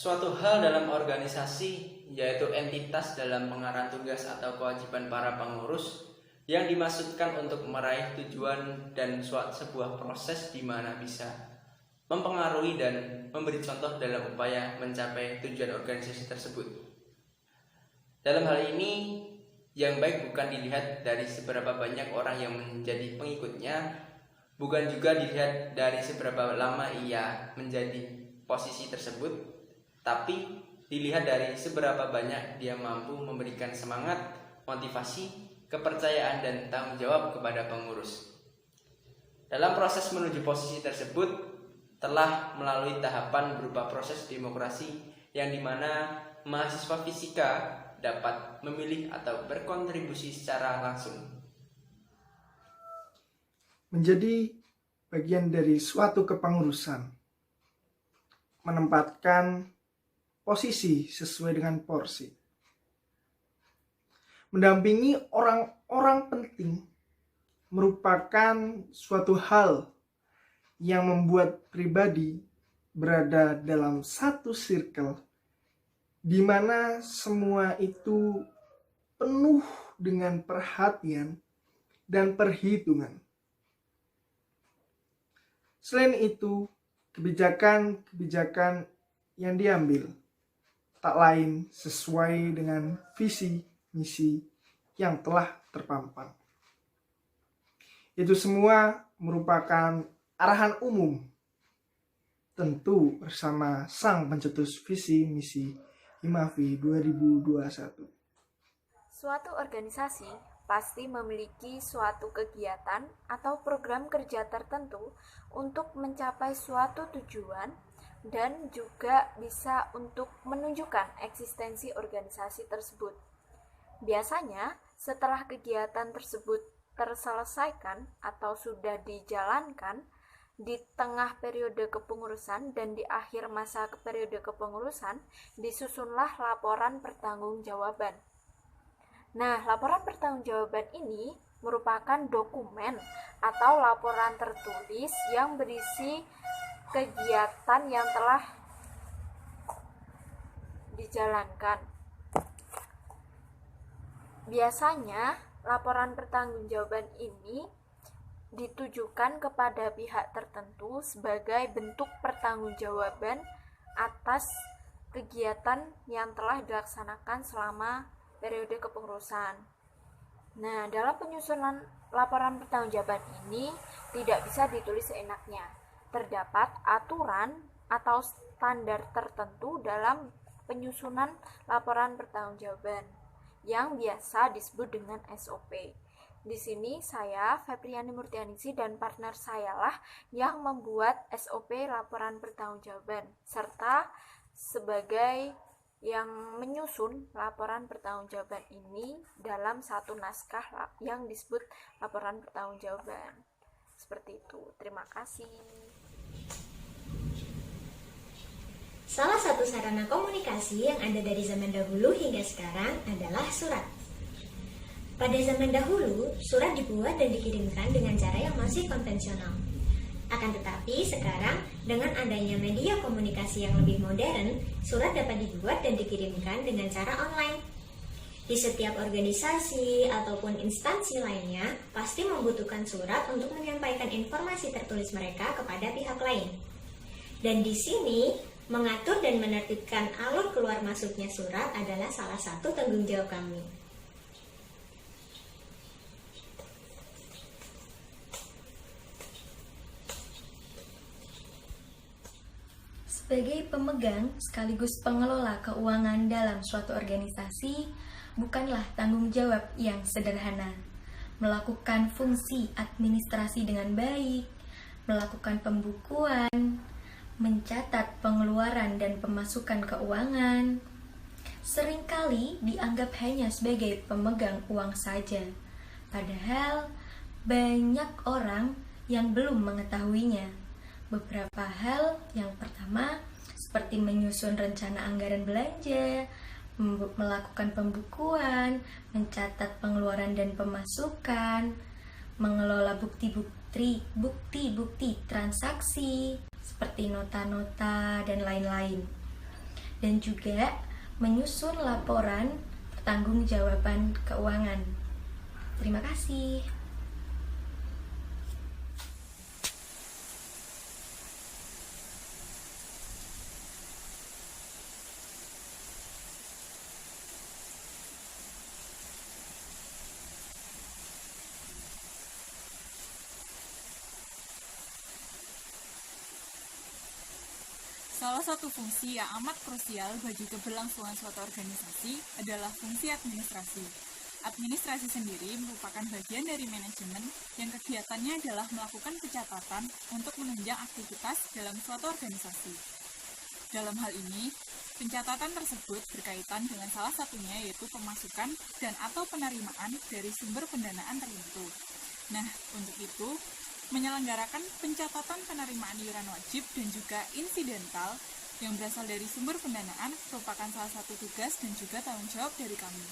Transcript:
Suatu hal dalam organisasi, yaitu entitas dalam pengarahan tugas atau kewajiban para pengurus yang dimaksudkan untuk meraih tujuan dan sebuah proses di mana bisa mempengaruhi dan memberi contoh dalam upaya mencapai tujuan organisasi tersebut. Dalam hal ini, yang baik bukan dilihat dari seberapa banyak orang yang menjadi pengikutnya, bukan juga dilihat dari seberapa lama ia menjadi posisi tersebut, tapi dilihat dari seberapa banyak dia mampu memberikan semangat, motivasi, kepercayaan, dan tanggung jawab kepada pengurus. Dalam proses menuju posisi tersebut, telah melalui tahapan berupa proses demokrasi yang dimana mahasiswa fisika dapat memilih atau berkontribusi secara langsung. Menjadi bagian dari suatu kepengurusan, menempatkan posisi sesuai dengan porsi, mendampingi orang-orang penting merupakan suatu hal yang membuat pribadi berada dalam satu circle di mana semua itu penuh dengan perhatian dan perhitungan. Selain itu, kebijakan-kebijakan yang diambil tak lain sesuai dengan visi misi yang telah terpampang. Itu semua merupakan arahan umum, tentu bersama sang pencetus visi misi Himavi 2021. Suatu organisasi pasti memiliki suatu kegiatan atau program kerja tertentu untuk mencapai suatu tujuan dan juga bisa untuk menunjukkan eksistensi organisasi tersebut. Biasanya, setelah kegiatan tersebut terselesaikan atau sudah dijalankan di tengah periode kepengurusan dan di akhir masa periode kepengurusan, disusunlah laporan pertanggungjawaban. Nah, laporan pertanggungjawaban ini merupakan dokumen atau laporan tertulis yang berisi kegiatan yang telah dijalankan. Biasanya, laporan pertanggungjawaban ini ditujukan kepada pihak tertentu sebagai bentuk pertanggungjawaban atas kegiatan yang telah dilaksanakan selama periode kepengurusan. Nah, dalam penyusunan laporan pertanggungjawaban ini tidak bisa ditulis seenaknya. Terdapat aturan atau standar tertentu dalam penyusunan laporan pertanggungjawaban yang biasa disebut dengan SOP. Di sini saya, Febriani Murtianingsi, dan partner saya lah yang membuat SOP laporan pertanggungjawaban serta sebagai yang menyusun laporan pertanggungjawaban ini dalam satu naskah yang disebut laporan pertanggungjawaban. Seperti itu. Terima kasih. Salah satu sarana komunikasi yang ada dari zaman dahulu hingga sekarang adalah surat. Pada zaman dahulu, surat dibuat dan dikirimkan dengan cara yang masih konvensional. Akan tetapi sekarang, dengan adanya media komunikasi yang lebih modern, surat dapat dibuat dan dikirimkan dengan cara online. Di setiap organisasi ataupun instansi lainnya, pasti membutuhkan surat untuk menyampaikan informasi tertulis mereka kepada pihak lain. Dan di sini, mengatur dan menertibkan alur keluar masuknya surat adalah salah satu tanggung jawab kami. Sebagai pemegang sekaligus pengelola keuangan dalam suatu organisasi, bukanlah tanggung jawab yang sederhana. Melakukan fungsi administrasi dengan baik, melakukan pembukuan, mencatat pengeluaran dan pemasukan keuangan, seringkali dianggap hanya sebagai pemegang uang saja. Padahal banyak orang yang belum mengetahuinya. Beberapa hal, yang pertama seperti menyusun rencana anggaran belanja, melakukan pembukuan, mencatat pengeluaran dan pemasukan, mengelola bukti-bukti transaksi seperti nota-nota dan lain-lain. dan juga menyusun laporan pertanggungjawaban keuangan. Terima kasih. Salah satu fungsi yang amat krusial bagi keberlangsungan suatu organisasi adalah fungsi administrasi. Administrasi sendiri merupakan bagian dari manajemen yang kegiatannya adalah melakukan pencatatan untuk menunjang aktivitas dalam suatu organisasi. Dalam hal ini, pencatatan tersebut berkaitan dengan salah satunya yaitu pemasukan dan atau penerimaan dari sumber pendanaan tertentu. Nah, untuk itu, menyelenggarakan pencatatan penerimaan iuran wajib dan juga insidental yang berasal dari sumber pendanaan merupakan salah satu tugas dan juga tanggung jawab dari kami.